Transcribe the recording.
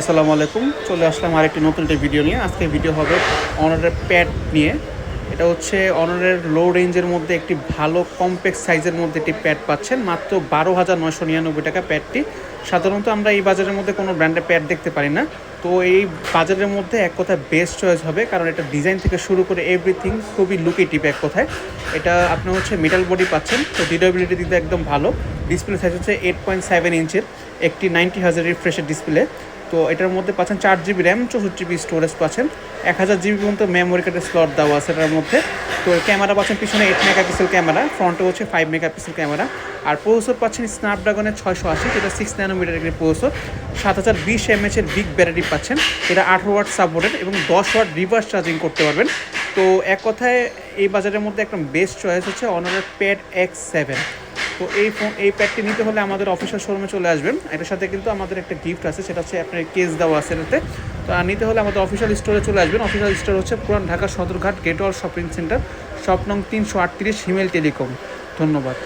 আসসালামু আলাইকুম, চলে আসলাম আরেকটি নতুন একটা ভিডিও নিয়ে। আজকে ভিডিও হবে অনারের প্যাড নিয়ে। এটা হচ্ছে অনারের লো রেঞ্জের মধ্যে একটি ভালো কম্প্যাক্ট সাইজের মধ্যে একটি প্যাড পাচ্ছেন মাত্র 12,999 টাকা প্যাডটি। সাধারণত আমরা এই বাজারের মধ্যে কোনো ব্র্যান্ডের প্যাড দেখতে পারি না, তো এই বাজারের মধ্যে এক কথায় বেস্ট চয়েস হবে, কারণ এটা ডিজাইন থেকে শুরু করে এভরিথিং খুবই লুকেটিভ এক কথায়। এটা আপনি হচ্ছে মেটাল বডি পাচ্ছেন, তো ডিউরেবিলিটি দিতে একদম ভালো। ডিসপ্লে সাইজ হচ্ছে 8.7 ইঞ্চের, একটি 90 হাজার রিফ্রেশের ডিসপ্লে। তো এটার মধ্যে পাচ্ছেন 4 GB র্যাম, 64 GB স্টোরেজ পাচ্ছেন, 1000 GB পর্যন্ত মেমোরি কার্ডের স্লট দেওয়া আছে এটার মধ্যে। তো ক্যামেরা পাচ্ছেন পিছনে 8 মেগাপিক্সেল ক্যামেরা, ফ্রন্টে হচ্ছে 5 মেগাপিক্সেল ক্যামেরা। আর প্রসেসর পাচ্ছেন স্ন্যাপড্রাগনের 680, যেটা 6 ন্যানোমিটার একটি প্রসেসর। 7020 mAh বিগ ব্যাটারি পাচ্ছেন, এটা 18 ওয়াট সাপোর্টেড এবং 10 ওয়াট রিভার্স চার্জিং করতে পারবেন। তো এক কথায় এই বাজারের মধ্যে একটা বেস্ট চয়েস হচ্ছে অনারের প্যাড X7। তো এই প্যাডটি নিতে হলে আমাদের অফিসিয়াল শোরুমে চলে আসবেন। এটার সাথে কিন্তু আমাদের একটা গিফট আছে, সেটা হচ্ছে আপনার কেস দেওয়া আছে এটাতে। তো নিতে হলে আমাদের অফিসিয়াল স্টোরে চলে আসবেন। অফিসিয়াল স্টোর হচ্ছে পুরান ঢাকা সদরঘাট গেটওয়াল শপিং সেন্টার, শপ নং 338, হিমেল টেলিকম। ধন্যবাদ।